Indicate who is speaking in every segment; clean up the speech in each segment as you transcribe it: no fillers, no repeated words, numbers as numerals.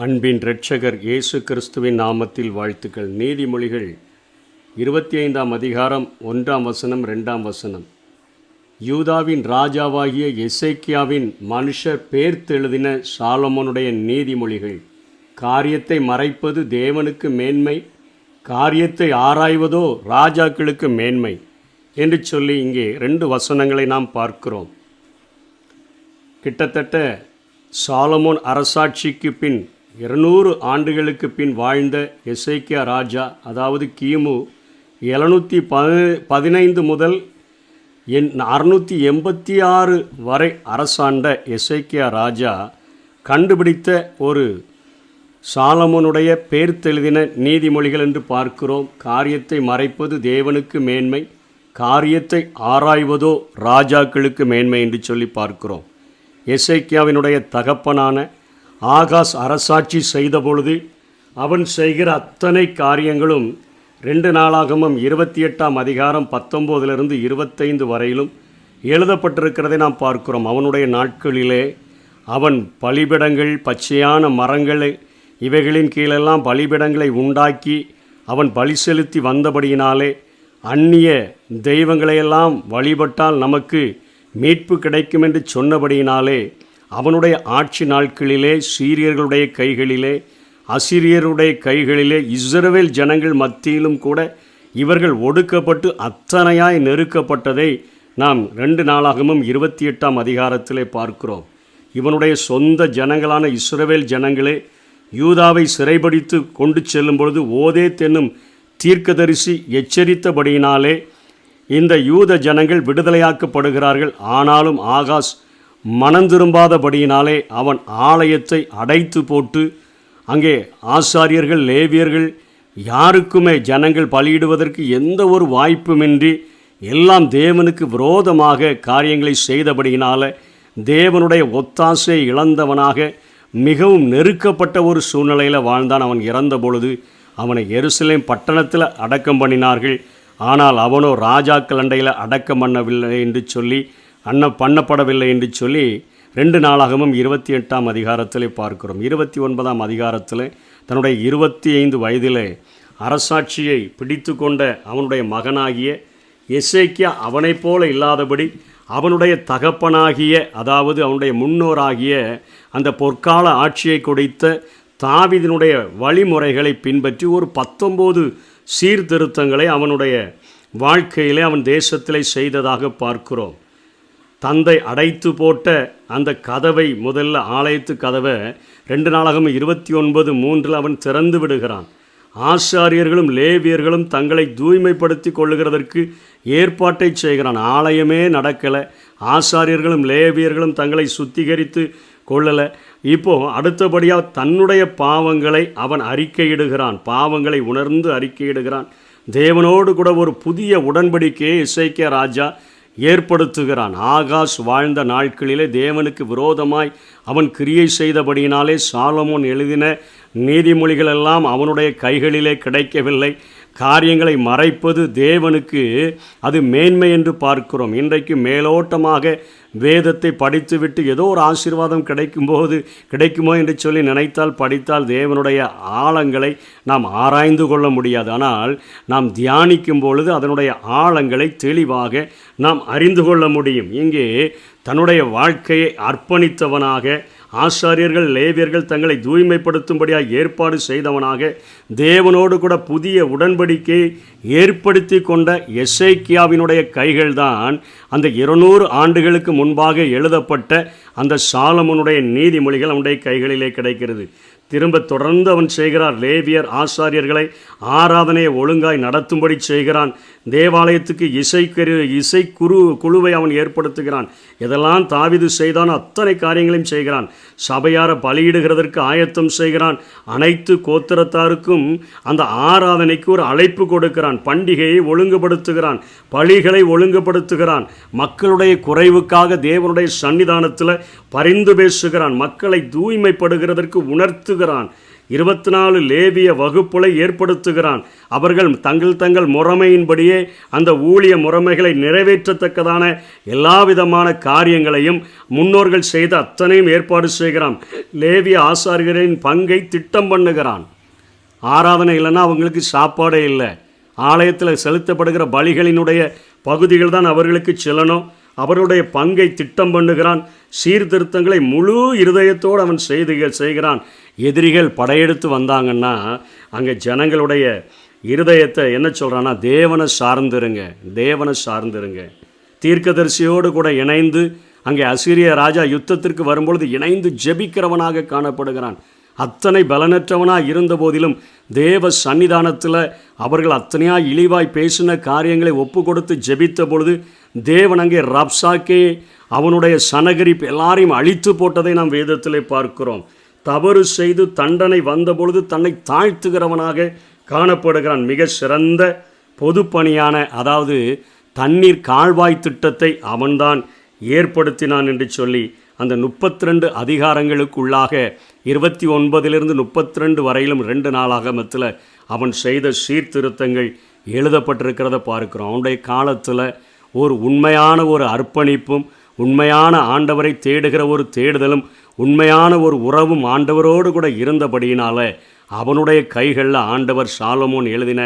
Speaker 1: அன்பின் இரட்சகர் இயேசு கிறிஸ்துவின் நாமத்தில் வாழ்த்துக்கள். நீதிமொழிகள் 25ஆம் அதிகாரம் 1ஆம் வசனம் 2ஆம் வசனம். யூதாவின் ராஜாவாகிய எசேக்கியாவின் மனுஷர் பேர்த்தெழுதின சாலமோனுடைய நீதிமொழிகள். காரியத்தை மறைப்பது தேவனுக்கு மேன்மை, காரியத்தை ஆராய்வதோ ராஜாக்களுக்கு மேன்மை என்று சொல்லி இங்கே 2 வசனங்களை நாம் பார்க்கிறோம். கிட்டத்தட்ட சாலமோன் அரசாட்சிக்கு பின் 200 ஆண்டுகளுக்கு பின் வாழ்ந்த எசேக்கியா ராஜா, அதாவது கிமு 715 முதல் 686 வரை அரசாண்ட எசேக்கியா ராஜா கண்டுபிடித்த ஒரு சாலமோனுடைய பேர்த்தெழுதின நீதிமொழிகள் என்று பார்க்கிறோம். காரியத்தை மறைப்பது தேவனுக்கு மேன்மை, காரியத்தை ஆராய்வதோ ராஜாக்களுக்கு மேன்மை என்று சொல்லி பார்க்கிறோம். எசேக்கியாவினுடைய தகப்பனான ஆகாஸ் அரசாட்சி செய்த பொழுது அவன் செய்கிற அத்தனை காரியங்களும் 2 நாளாகமம் 28ஆம் அதிகாரம் 19 25 வரையிலும் எழுதப்பட்டிருக்கிறதை நாம் பார்க்கிறோம். அவனுடைய நாட்களிலே அவன் பலிபிடங்கள், பச்சையான மரங்கள் இவைகளின் கீழெல்லாம் பலிபிடங்களை உண்டாக்கி அவன் பலி செலுத்தி வந்தபடியினாலே அந்நிய தெய்வங்களையெல்லாம் வழிபட்டால் நமக்கு மீட்பு கிடைக்கும் என்று சொன்னபடியினாலே அவனுடைய ஆட்சி நாட்களிலே சீரியர்களுடைய கைகளிலே, அசிரியருடைய கைகளிலே, இஸ்ரவேல் ஜனங்கள் மத்தியிலும் கூட இவர்கள் ஒடுக்கப்பட்டு அத்தனையாய் நெருக்கப்பட்டதை நாம் 2 நாளாகமும் 28ஆம் அதிகாரத்திலே பார்க்கிறோம். இவனுடைய சொந்த ஜனங்களான இஸ்ரவேல் ஜனங்களே யூதாவை சிறைபிடித்து கொண்டு செல்லும் பொழுது ஓதேத் என்னும் தீர்க்கதரிசி எச்சரித்தபடியினாலே இந்த யூத ஜனங்கள் விடுதலையாக்கப்படுகிறார்கள். ஆனாலும் ஆகாஸ் மனம் திரும்பாதபடியினாலே அவன் ஆலயத்தை அடைத்து போட்டு அங்கே ஆசாரியர்கள், லேவியர்கள் யாருக்குமே ஜனங்கள் பலியிடுவதற்கு எந்த ஒரு வாய்ப்புமின்றி எல்லாம் தேவனுக்கு விரோதமாக காரியங்களை செய்தபடியினால தேவனுடைய ஒத்தாசையை இழந்தவனாக மிகவும் நெருக்கப்பட்ட ஒரு சூழ்நிலையில் வாழ்ந்தான். அவன் இறந்த பொழுது அவனை எருசலேம் பட்டணத்தில் அடக்கம் பண்ணினார்கள். ஆனால் அவனோ ராஜாக்கள் அண்டையில் அடக்கம் பண்ணவில்லை என்று சொல்லி பண்ணப்படவில்லை என்று சொல்லி 2 நாளாகமும் 28ஆம் அதிகாரத்திலே பார்க்கிறோம். 29ஆம் அதிகாரத்தில் தன்னுடைய 25 வயதிலே அரசாட்சியை பிடித்து கொண்ட அவனுடைய மகனாகிய எசேக்கியா அவனைப் போல இல்லாதபடி அவனுடைய தகப்பனாகிய, அதாவது அவனுடைய முன்னோராகிய அந்த பொற்கால ஆட்சியை கொடுத்த தாவீதினுடைய வழிமுறைகளை பின்பற்றி ஒரு 19 சீர்திருத்தங்களை அவனுடைய வாழ்க்கையிலே அவன் தேசத்திலே செய்ததாக பார்க்கிறோம். தந்தை அடைத்து போட்ட அந்த கதவை, முதல்ல ஆலயத்து கதவை 2 நாளாகமும் 29:3 அவன் திறந்து விடுகிறான். ஆசாரியர்களும் லேவியர்களும் தங்களை தூய்மைப்படுத்தி கொள்ளுகிறதற்கு ஏற்பாட்டை செய்கிறான். ஆலயமே நடக்கலை, ஆசாரியர்களும் லேவியர்களும் தங்களை சுத்திகரித்து கொள்ளலை. இப்போது அடுத்தபடியாக தன்னுடைய பாவங்களை அவன் அறிக்கையிடுகிறான். பாவங்களை உணர்ந்து அறிக்கையிடுகிறான். தேவனோடு கூட ஒரு புதிய உடன்படிக்கையை எசேக்கியா ராஜா ஏற்படுத்துகிறான். ஆகாஸ் வாழ்ந்த நாட்களிலே தேவனுக்கு விரோதமாய் அவன் கிரியை செய்தபடியினாலே சாலமோன் எழுதின நீதிமொழிகள் எல்லாம் அவனுடைய கைகளிலே கிடைக்கவில்லை. காரியங்களை மறைப்பது தேவனுக்கு அது மேன்மை என்று பார்க்கிறோம். இன்றைக்கு மேலோட்டமாக வேதத்தை படித்துவிட்டு ஏதோ ஒரு ஆசீர்வாதம் கிடைக்குமோ என்று சொல்லி நினைத்தால் படித்தால் தேவனுடைய ஆழங்களை நாம் ஆராய்ந்து கொள்ள முடியாது. ஆனால் நாம் தியானிக்கும் பொழுது அதனுடைய ஆழங்களை தெளிவாக நாம் அறிந்து கொள்ள முடியும். இங்கே தன்னுடைய வாழ்க்கையை அர்ப்பணித்தவனாக, ஆசாரியர்கள் லேவியர்கள் தங்களை தூய்மைப்படுத்தும்படியாக ஏற்பாடு செய்தவனாக, தேவனோடு கூட புதிய உடன்படிக்கையை ஏற்படுத்தி கொண்ட எசேக்கியாவினுடைய கைகள்தான் அந்த 200 ஆண்டுகளுக்கு முன்பாக எழுதப்பட்ட அந்த சாலமோனுடைய நீதிமொழிகள் அவனுடைய கைகளிலே கிடைக்கிறது. திரும்ப தொடர்ந்து அவன் செய்கிறார். லேவியர் ஆசாரியர்களை ஆராதனையை ஒழுங்காய் நடத்தும்படி செய்கிறான். தேவாலயத்துக்கு குழுவை அவன் ஏற்படுத்துகிறான். எதெல்லாம் தாவீது செய்தான் அத்தனை காரியங்களையும் செய்கிறான். சபையார பலியிடுகிறதற்கு ஆயத்தம் செய்கிறான். அனைத்து கோத்திரத்தாருக்கும் அந்த ஆராதனைக்கு ஒரு அழைப்பு கொடுக்கிறான். பண்டிகையை ஒழுங்குபடுத்துகிறான். பலிகளை ஒழுங்குபடுத்துகிறான். மக்களுடைய குறைவுக்காக தேவனுடைய சன்னிதானத்தில் பரிந்து பேசுகிறான். மக்களை தூய்மைப்படுகிறதற்கு உணர்த்துகிறான். 24 லேவிய வகுப்புகளை ஏற்படுத்துகிறான். அவர்கள் தங்கள் முறைமையின்படியே அந்த ஊழிய முறைமைகளை நிறைவேற்றத்தக்கதான எல்லா விதமான காரியங்களையும் முன்னோர்கள் செய்த அத்தனையும் ஏற்பாடு செய்கிறான். லேவிய ஆசாரியரின் பங்கை திட்டம் பண்ணுகிறான். ஆராதனை இல்லைன்னா அவங்களுக்கு சாப்பாடே இல்லை. ஆலயத்தில் செலுத்தப்படுகிற பலிகளினுடைய பகுதிகள் தான் அவர்களுக்கு செல்லணும். அவருடைய பங்கை திட்டம் பண்ணுகிறான். சீர்திருத்தங்களை முழு இருதயத்தோடு அவன் செய்கிறான். எதிரிகள் படையெடுத்து வந்தாங்கன்னா அங்கே ஜனங்களுடைய இருதயத்தை என்ன சொல்கிறான்னா, தேவனை சார்ந்துருங்க. தீர்க்கதரிசியோடு கூட இணைந்து அங்கே அசீரிய ராஜா யுத்தத்திற்கு வரும்பொழுது இணைந்து ஜெபிக்கிறவனாக காணப்படுகிறான். அத்தனை பலனற்றவனாக இருந்த போதிலும் தேவ சன்னிதானத்தில் அவர்கள் அத்தனையாக இழிவாய் பேசின காரியங்களை ஒப்பு கொடுத்து ஜெபித்த பொழுது தேவன் அங்கே ரப்சாக்கே அவனுடைய சனகரிப்பு எல்லாரையும் அழித்து போட்டதை நாம் வேதத்திலே பார்க்கிறோம். தவறு செய்து தண்டனை வந்த பொழுது தன்னை தாழ்த்துகிறவனாக காணப்படுகிறான். மிக சிறந்த பொதுப்பணியான அதாவது தண்ணீர் கால்வாய் திட்டத்தை அவன்தான் ஏற்படுத்தினான் என்று சொல்லி அந்த 32 அதிகாரங்களுக்குள்ளாக 29 32 வரையிலும் 2 நாளாகமத்தில் அவன் செய்த சீர்திருத்தங்கள் எழுதப்பட்டிருக்கிறத பார்க்கிறோம். அவனுடைய காலத்தில் ஒரு உண்மையான ஒரு அர்ப்பணிப்பும் உண்மையான ஆண்டவரை தேடுகிற ஒரு தேடுதலும் உண்மையான ஒரு உறவும் ஆண்டவரோடு கூட இருந்தபடியினால அவனுடைய கைகளில் ஆண்டவர் சாலமோன் எழுதின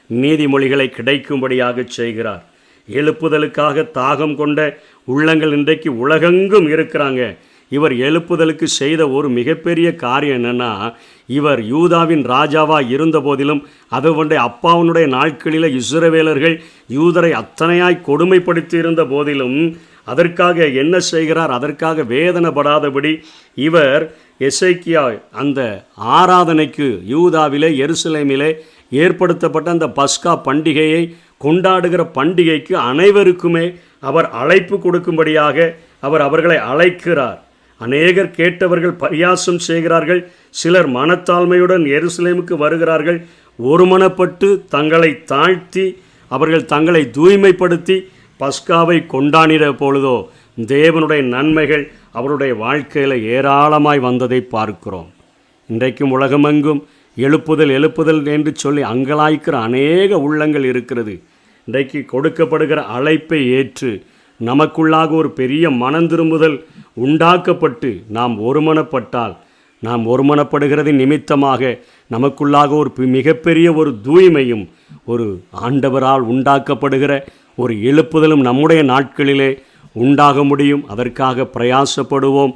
Speaker 1: நீதிமொழிகளை கிடைக்கும்படியாக செய்கிறார். எழுப்புதலுக்காக தாகம் கொண்ட உள்ளங்கள் இன்றைக்கு உலகெங்கும் இருக்கிறாங்க. இவர் எழுப்புதலுக்கு செய்த ஒரு மிகப்பெரிய காரியம் என்னென்னா, இவர் யூதாவின் ராஜாவாக இருந்த போதிலும் அதுவனுடைய அப்பாவனுடைய நாட்களில் இஸ்ரவேலர்கள் யூதரை அத்தனையாய் கொடுமைப்படுத்தி இருந்த போதிலும் அதற்காக என்ன செய்கிறார்? அதற்காக வேதனைப்படாதபடி இவர் எசேக்கியா அந்த ஆராதனைக்கு யூதாவிலே எருசலேமிலே ஏற்படுத்தப்பட்ட அந்த பஸ்கா பண்டிகையை கொண்டாடுகிற பண்டிகைக்கு அனைவருக்குமே அவர் அழைப்பு கொடுக்கும்படியாக அவர்களை அழைக்கிறார். அநேகர் கேட்டவர்கள் பரியாசம் செய்கிறார்கள். சிலர் மனத்தாழ்மையுடன் எருசலேமுக்கு வருகிறார்கள். ஒருமனப்பட்டு தங்களை தாழ்த்தி அவர்கள் தங்களை தூய்மைப்படுத்தி பஸ்காவை கொண்டாடின பொழுதோ தேவனுடைய நன்மைகள் அவருடைய வாழ்க்கையில் ஏராளமாய் வந்ததை பார்க்கிறோம். இன்றைக்கும் உலகமெங்கும் எழுப்புதல் என்று சொல்லி அங்கலாய்க்கிற அநேக உள்ளங்கள் இருக்கிறது. இன்றைக்கு கொடுக்கப்படுகிற அழைப்பை ஏற்று நமக்குள்ளாக ஒரு பெரிய மனந்திரும்புதல் உண்டாக்கப்பட்டு நாம் ஒருமனப்பட்டால், நாம் ஒருமனப்படுகிறதின் நிமித்தமாக நமக்குள்ளாக ஒரு மிகப்பெரிய ஒரு தூய்மையும் ஒரு ஆண்டவரால் உண்டாக்கப்படுகிற ஒரு எழுப்புதலும் நம்முடைய நாட்களிலே உண்டாக முடியும். அதற்காக பிரயாசப்படுவோம்,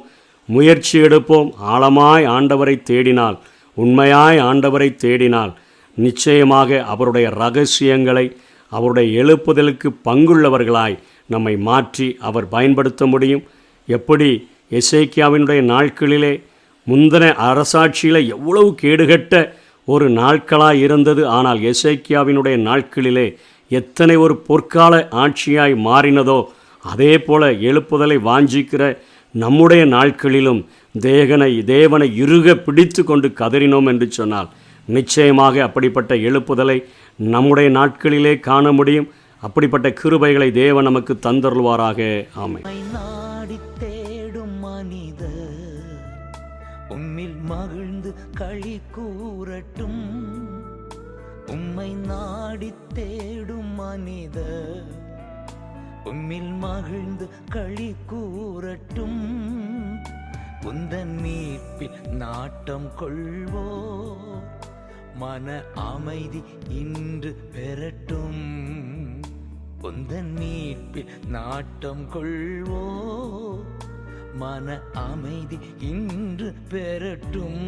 Speaker 1: முயற்சி எடுப்போம். ஆழமாய் ஆண்டவரை தேடினால், உண்மையாய் ஆண்டவரை தேடினால் நிச்சயமாக அவருடைய இரகசியங்களை அவருடைய எழுப்புதலுக்கு பங்குள்ளவர்களாய் நம்மை மாற்றி அவர் பயன்படுத்த முடியும். எப்படி எசேக்கியாவினுடைய நாட்களிலே முந்தின அரசாட்சியில் எவ்வளவு கேடுகட்ட ஒரு நாட்களாய் இருந்தது. ஆனால் எசேக்கியாவினுடைய நாட்களிலே எத்தனை ஒரு பொற்கால ஆட்சியாய் மாறினதோ அதே போல எழுப்புதலை வாஞ்சிக்கிற நம்முடைய நாட்களிலும் தேவனை இறுக பிடித்து கொண்டு கதறினோம் என்று சொன்னால் நிச்சயமாக அப்படிப்பட்ட எழுப்புதலை நம்முடைய நாட்களிலே காண முடியும். அப்படிப்பட்ட கிருபைகளை தேவன் நமக்கு தந்தருள்வாராக. ஆமென்.
Speaker 2: நாடி தேடும் மனிதர் உம்மில் மகிழ்ந்து களி கூறட்டும். உம்மை நாடி தேடும் மனிதர் உம்மில் மகிழ்ந்து களி கூறட்டும். உந்தன் மீட்பில் நாட்டம் கொள்வோ மன அமைதி இன்று பெறட்டும். உந்தன் மீட்பில் நாட்டம் கொள்வோ மன அமைதி இன்று பெறட்டும்.